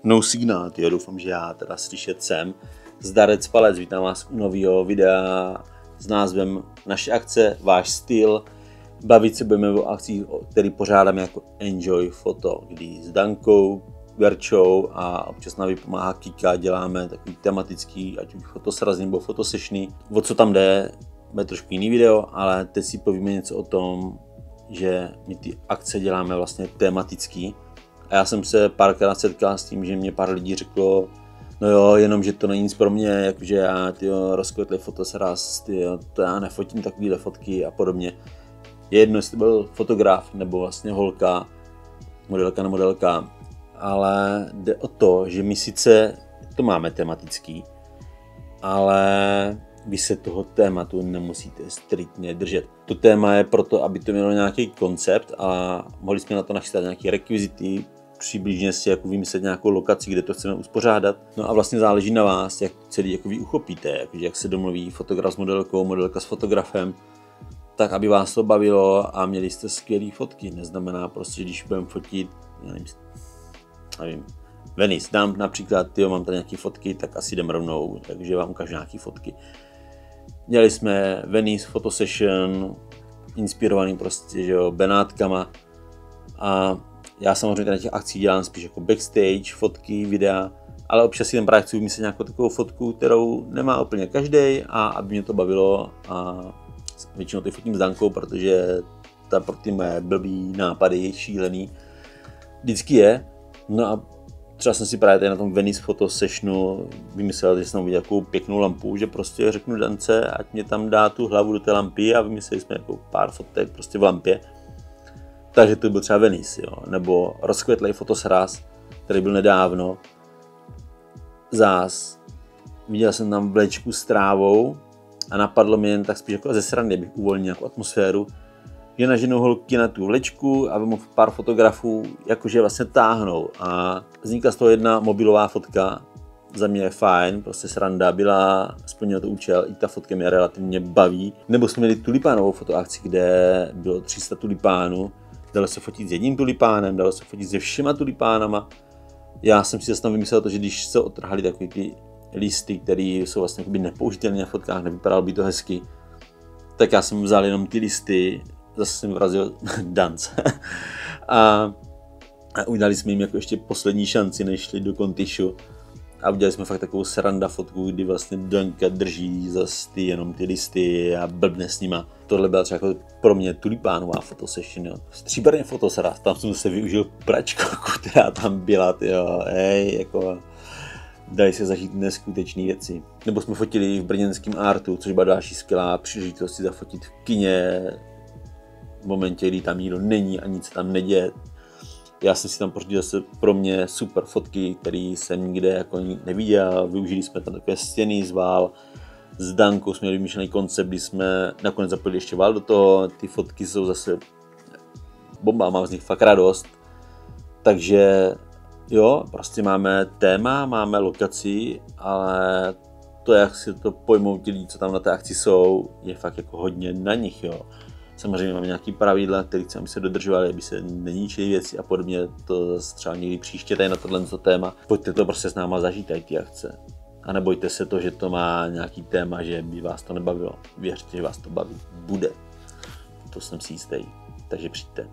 No signál, tyjo, doufám, že já teda slyšet jsem. Zdarec Palec, vítám vás u nového videa s názvem Naše akce, váš styl. Bavit se budeme o akcích, které pořádáme jako Enjoy Photo, kdy s Dankou, Verčou a občas nám pomáhá Kika, děláme takový tematický, ať už fotosrazy nebo fotosessiony. O co tam jde, bude trošku jiný video, ale teď si povíme něco o tom, že my ty akce děláme vlastně tematický. A já jsem se párkrát setkal s tím, že mě pár lidí řeklo, no jo, jenom že to není nic pro mě, jakože já rozkvetlý fotosraz, to já nefotím takovýhle fotky a podobně. Je jedno, jestli to byl fotograf nebo vlastně holka, modelka, ale jde o to, že my sice to máme tematický, ale vy se toho tématu nemusíte striktně držet. To téma je proto, aby to mělo nějaký koncept a mohli jsme na to nachystat nějaké rekvizity, přibližně si jako vymyslet nějakou lokaci, kde to chceme uspořádat. No a vlastně záleží na vás, jak celý jako vy uchopíte, jak se domluví fotograf s modelkou, modelka s fotografem, tak aby vás to bavilo a měli jste skvělé fotky. Neznamená prostě, když budeme fotit, nevím, Venice, dám například, mám tady nějaké fotky, tak asi jdem rovnou, takže vám ukážu nějaké fotky. Měli jsme Venice fotosession, inspirovaný prostě, že jo, Benátkama a já samozřejmě na těch akcích dělám spíš jako backstage, fotky, videa, ale občas si tam právě chci vymyslet nějakou takovou fotku, kterou nemá úplně každý a aby mě to bavilo a většinou to fotím s Dankou, protože ta pro ty mé blbý nápady šílený vždycky je. No a třeba jsem si právě tady na tom Venice fotosessionu vymyslel, že jsem viděl takovou pěknou lampu, že prostě řeknu Dance, ať mě tam dá tu hlavu do té lampy a vymysleli jsme jako pár fotek prostě v lampě. Takže to byl třeba Venice, jo. Nebo rozkvetlej fotosraz, který byl nedávno. Zás viděl jsem tam vlečku s trávou a napadlo mě jen tak spíš jako ze srandy, bych uvolnil nějakou atmosféru, že naženou holky na tu vlečku a vemu pár fotografů jakože vlastně táhnou a vznikla z toho jedna mobilová fotka, za mě je fajn, prostě sranda byla, splnila to účel, i ta fotka mě relativně baví. Nebo jsme měli tulipánovou fotoakci, kde bylo 300 tulipánů, dalo se fotit s jedním tulipánem, dalo se fotit se všema tulipánama. Já jsem si zase tam vymyslel to, že když se otrhali takové ty listy, které jsou vlastně nepoužitelné na fotkách, nevypadalo by to hezky, tak já jsem vzal jenom ty listy, zase jsem vrazil Dance a udělali jsme jim jako ještě poslední šanci, než šli do kontišu a udělali jsme fakt takovou sranda fotku, kdy vlastně Danka drží zase jenom ty listy a blbne s nima. Tohle byla třeba jako pro mě tulipánová fotosession, jo. Stříbrný fotosraz, tam jsem se využil pračku, která tam byla, jako dají se zažít neskutečné věci. Nebo jsme fotili v brněnském artu, což byla další skvělá příležitost si zafotit v kině, v momentě, kdy tam nikdo není a nic tam neděje. Já jsem si tam pořídil zase pro mě super fotky, které jsem nikde jako neviděl. Využili jsme tam takové stěny z vál. S Dankou jsme měli vymyšlený koncept, kdy jsme nakonec zapojili ještě vál do toho. Ty fotky jsou zase bomba, mám z nich fakt radost. Takže jo, prostě máme téma, máme lokaci, ale to, jak si to pojmou ti lidi, co tam na té akci jsou, je fakt jako hodně na nich, jo. Samozřejmě máme nějaký pravidla, které chceme, aby se dodržovali, aby se neníčily věci a podobně. To třeba někdy příště tady na tohle téma. Pojďte to prostě s náma zažít, tady ty akce. A nebojte se to, že to má nějaký téma, že by vás to nebavilo. Věřte, že vás to bavit bude. To jsem si jistý. Takže přijďte.